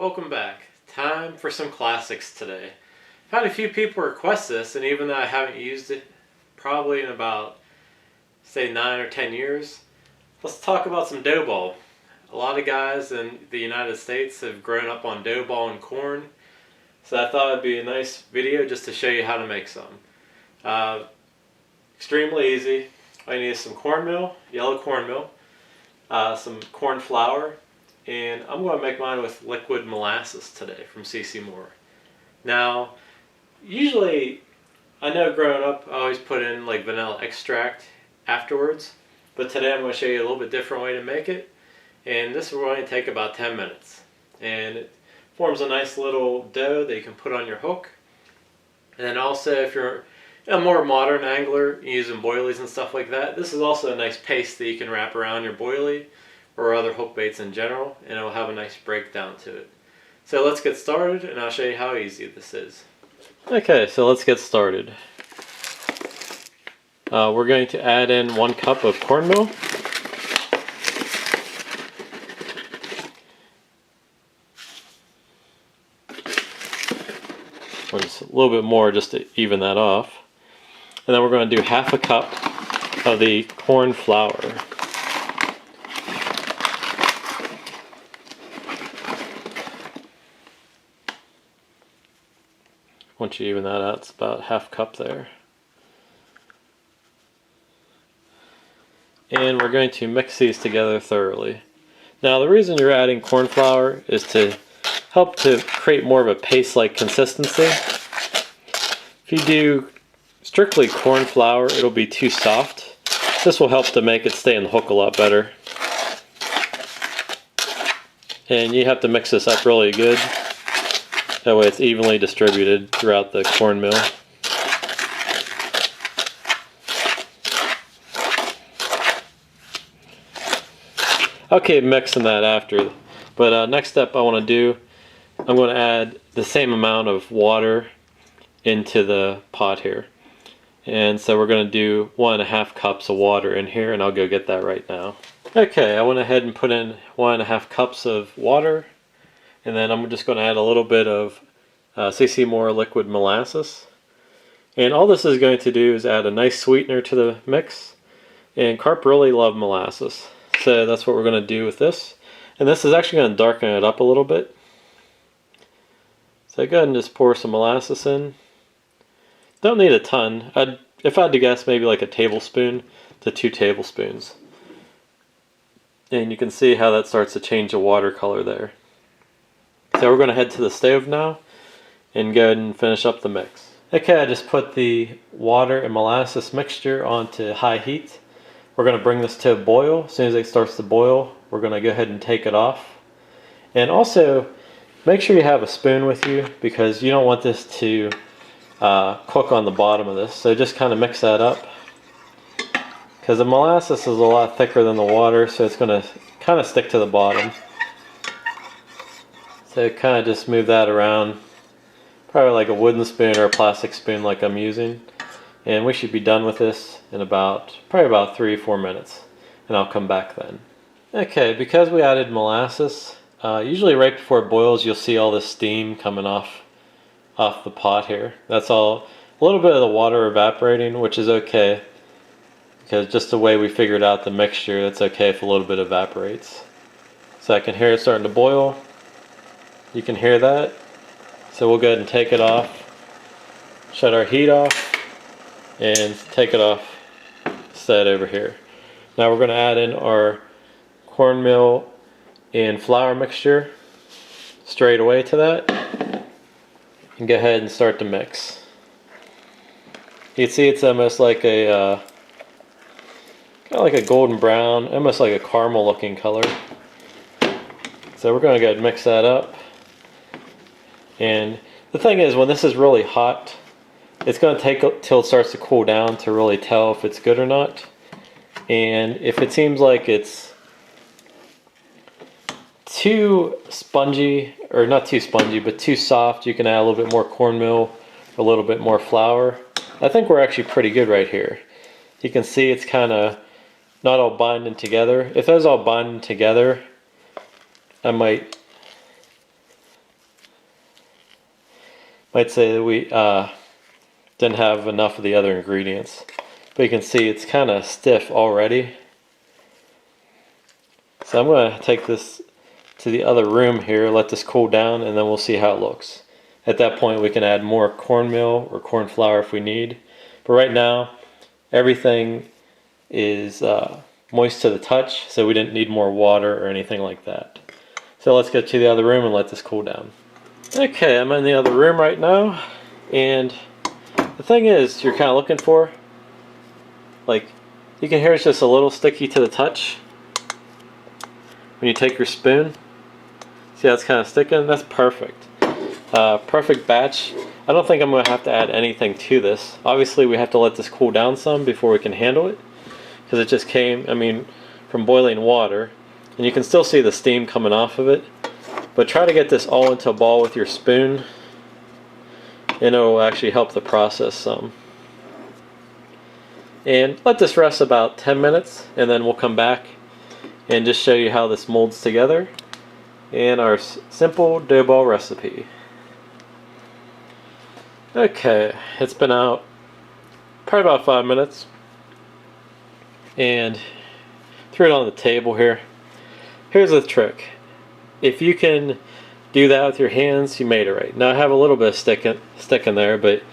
Welcome back. Time for some classics today. I've had a few people request this, and even though I haven't used it probably in about, say, 9 or 10 years, let's talk about some dough ball. A lot of guys in the United States have grown up on dough ball and corn, so I thought it'd be a nice video just to show you how to make some. Extremely easy. All you need is some cornmeal, yellow cornmeal, some corn flour, and I'm going to make mine with liquid molasses today from CC Moore. Now, usually, I know growing up I always put in like vanilla extract afterwards, but today I'm going to show you a little bit different way to make it, and this will only take about 10 minutes. And it forms a nice little dough that you can put on your hook. And then also, if you're a more modern angler using boilies and stuff like that, this is also a nice paste that you can wrap around your boilie or other hook baits in general, and it'll have a nice breakdown to it. So let's get started, and I'll show you how easy this is. Okay, so let's get started. We're going to add in 1 cup of cornmeal. Just a little bit more just to even that off. And then we're going to do 1/2 cup of the corn flour. Once you even that out, it's about 1/2 cup there. And we're going to mix these together thoroughly. Now the reason you're adding corn flour is to help to create more of a paste-like consistency. If you do strictly corn flour, it'll be too soft. This will help to make it stay in the hook a lot better. And you have to mix this up really good. That way it's evenly distributed throughout the cornmeal. Okay, mixing that after. But next step I want to do, I'm going to add the same amount of water into the pot here. And so we're going to do 1.5 cups of water in here, and I'll go get that right now. Okay, I went ahead and put in 1.5 cups of water, and then I'm just going to add a little bit of CC Moore liquid molasses. And all this is going to do is add a nice sweetener to the mix, and carp really love molasses. So that's what we're going to do with this. And this is actually going to darken it up a little bit. So go ahead and just pour some molasses in. Don't need a ton. If I had to guess, maybe like a tablespoon to 2 tablespoons. And you can see how that starts to change the water color there. So we're going to head to the stove now and go ahead and finish up the mix. Okay, I just put the water and molasses mixture onto high heat. We're going to bring this to a boil. As soon as it starts to boil, we're going to go ahead and take it off. And also, make sure you have a spoon with you, because you don't want this to cook on the bottom of this. So just kind of mix that up, because the molasses is a lot thicker than the water, so it's going to kind of stick to the bottom. So kind of just move that around, probably like a wooden spoon or a plastic spoon like I'm using. And we should be done with this in probably about 3-4 minutes, and I'll come back then. Okay, because we added molasses, usually right before it boils you'll see all this steam coming off the pot here. That's all, a little bit of the water evaporating, which is okay, because just the way we figured out the mixture, it's okay if a little bit evaporates. So I can hear it starting to boil. You can hear that. So we'll go ahead and take it off, shut our heat off, and take it off, set over here. Now we're going to add in our cornmeal and flour mixture straight away to that, and go ahead and start to mix. You can see it's almost like a kind of like a golden brown, almost like a caramel looking color. So we're going to go ahead and mix that up. And the thing is, when this is really hot, it's going to take till it starts to cool down to really tell if it's good or not. And if it seems like it's too spongy, or not too spongy, but too soft, you can add a little bit more cornmeal, a little bit more flour. I think we're actually pretty good right here. You can see it's kind of not all binding together. If it was all binding together, I might Might say that we didn't have enough of the other ingredients. But you can see it's kind of stiff already. So I'm going to take this to the other room here, let this cool down, and then we'll see how it looks. At that point we can add more cornmeal or corn flour if we need. But right now everything is moist to the touch, so we didn't need more water or anything like that. So let's get to the other room and let this cool down. Okay, I'm in the other room right now, and the thing is, you're kind of looking for, like, you can hear it's just a little sticky to the touch when you take your spoon. See how it's kind of sticking? That's perfect. Perfect batch. I don't think I'm going to have to add anything to this. Obviously we have to let this cool down some before we can handle it, because it just came, from boiling water, and you can still see the steam coming off of it. But try to get this all into a ball with your spoon, and it will actually help the process some. And let this rest about 10 minutes, and then we'll come back and just show you how this molds together in our simple dough ball recipe. Okay, it's been out probably about 5 minutes, and threw it on the table here. Here's the trick. If you can do that with your hands, you made it right. Now I have a little bit of stick in there, but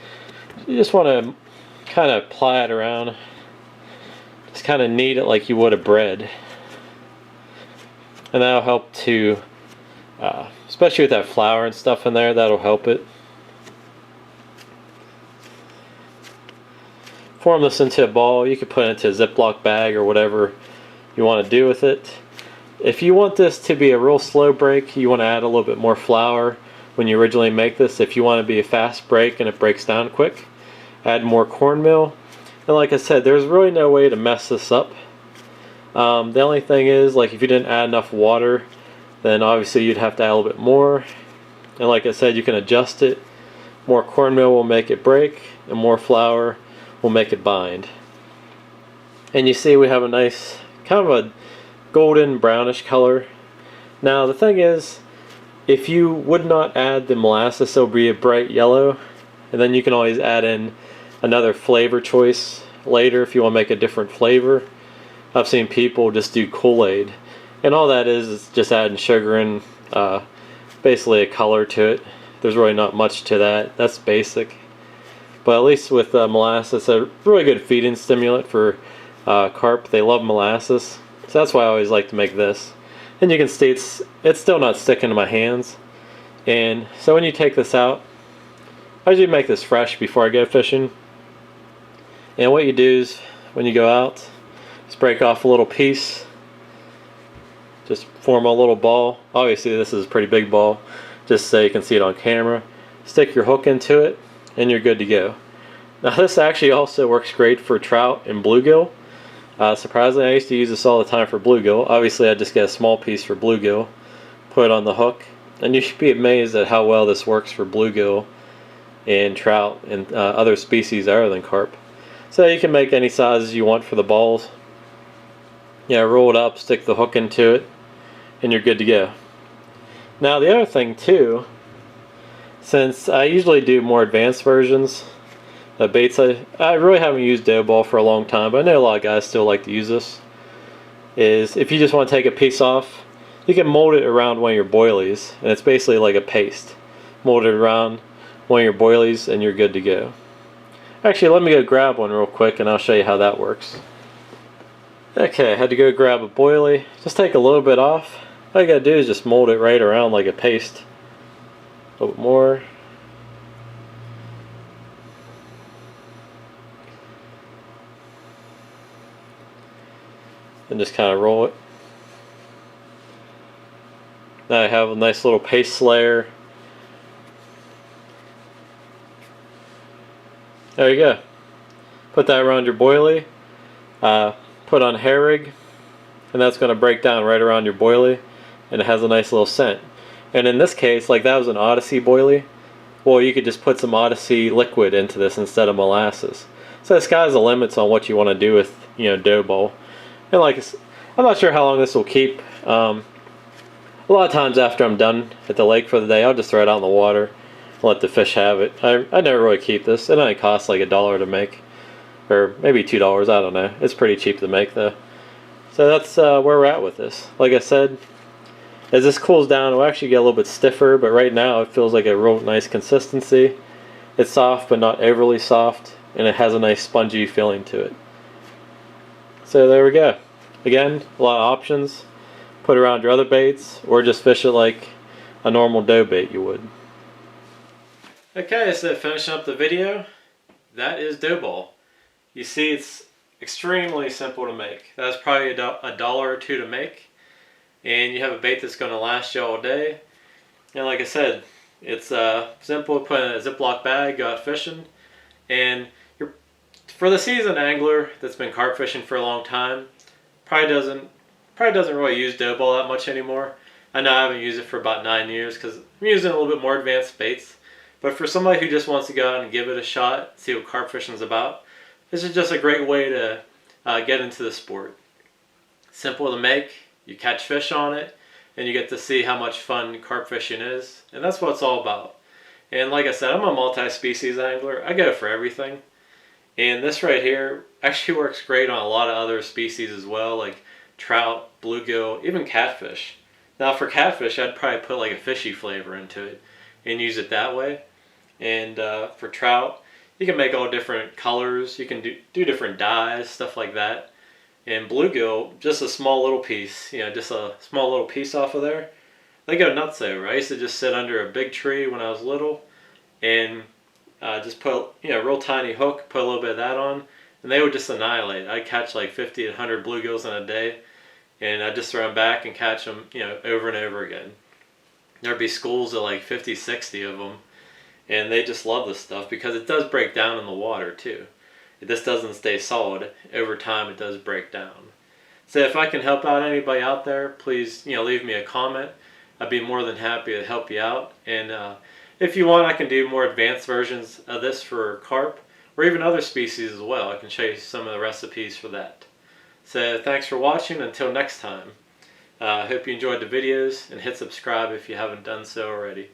you just want to kind of ply it around. Just kind of knead it like you would a bread. And that'll help to, especially with that flour and stuff in there, that'll help it. Form this into a ball. You could put it into a Ziploc bag or whatever you want to do with it. If you want this to be a real slow break, you want to add a little bit more flour when you originally make this. If you want to be a fast break and it breaks down quick, add more cornmeal. And like I said, there's really no way to mess this up. The only thing is, like, if you didn't add enough water, then obviously you'd have to add a little bit more. And like I said, you can adjust it. More cornmeal will make it break, and more flour will make it bind. And you see we have a nice kind of a golden brownish color. Now the thing is, if you would not add the molasses, it'll be a bright yellow, and then you can always add in another flavor choice later if you want to make a different flavor. I've seen people just do Kool-Aid, and all that is just adding sugar and basically a color to it. There's really not much to that. That's basic. But at least with molasses, a really good feeding stimulant for carp. They love molasses. So that's why I always like to make this. And you can see it's still not sticking to my hands. And so when you take this out, I usually make this fresh before I go fishing. And what you do is, when you go out, just break off a little piece. Just form a little ball. Obviously this is a pretty big ball, just so you can see it on camera. Stick your hook into it, and you're good to go. Now this actually also works great for trout and bluegill. Surprisingly, I used to use this all the time for bluegill. Obviously I just get a small piece for bluegill, put it on the hook, and you should be amazed at how well this works for bluegill and trout and other species other than carp. So you can make any sizes you want for the balls. Yeah, roll it up, stick the hook into it, and you're good to go. Now the other thing too, since I usually do more advanced versions of baits, I really haven't used dough ball for a long time, but I know a lot of guys still like to use this, is if you just want to take a piece off, you can mold it around one of your boilies, and it's basically like a paste. Mold it around one of your boilies and you're good to go. Actually, let me go grab one real quick and I'll show you how that works. Okay, I had to go grab a boilie. Just take a little bit off. All you gotta do is just mold it right around like a paste. A little bit more. And just kind of roll it. Now I have a nice little paste layer. There you go. Put that around your boilie. Put on hair rig, and that's going to break down right around your boilie, and it has a nice little scent. And in this case, like that was an Odyssey boilie, well, you could just put some Odyssey liquid into this instead of molasses. So the sky's the limits on what you want to do with, dough ball. And like, I'm not sure how long this will keep. A lot of times after I'm done at the lake for the day, I'll just throw it out in the water let the fish have it. I never really keep this. It only costs like $1 to make, or maybe $2. I don't know. It's pretty cheap to make though. So that's where we're at with this. Like I said, as this cools down, it'll actually get a little bit stiffer, but right now it feels like a real nice consistency. It's soft, but not overly soft, and it has a nice spongy feeling to it. So there we go. Again, a lot of options. Put it around your other baits, or just fish it like a normal dough bait you would. Okay, so finishing up the video, that is dough ball. You see, it's extremely simple to make. That's probably $1 or $2 to make, and you have a bait that's going to last you all day. And like I said, it's simple. Put in a Ziploc bag, go out fishing, and for the seasoned angler that's been carp fishing for a long time, probably doesn't really use dough ball that much anymore. I know I haven't used it for about 9 years because I'm using a little bit more advanced baits. But for somebody who just wants to go out and give it a shot, see what carp fishing is about, this is just a great way to get into the sport. Simple to make, you catch fish on it, and you get to see how much fun carp fishing is. And that's what it's all about. And like I said, I'm a multi-species angler. I go for everything. And this right here actually works great on a lot of other species as well, like trout, bluegill, even catfish. Now for catfish, I'd probably put like a fishy flavor into it and use it that way. And for trout, you can make all different colors. You can do different dyes, stuff like that. And bluegill, just a small little piece, just a small little piece off of there. They go nuts over. I used to just sit under a big tree when I was little and just put a real tiny hook, put a little bit of that on, and they would just annihilate. I'd catch like 50 to 100 bluegills in a day, and I'd just throw them back and catch them, over and over again. There'd be schools of like 50, 60 of them, and they just love this stuff because it does break down in the water too. It just doesn't stay solid. Over time, it does break down. So if I can help out anybody out there, please, leave me a comment. I'd be more than happy to help you out. And if you want, I can do more advanced versions of this for carp or even other species as well. I can show you some of the recipes for that. So thanks for watching. Until next time. I hope you enjoyed the videos, and hit subscribe if you haven't done so already.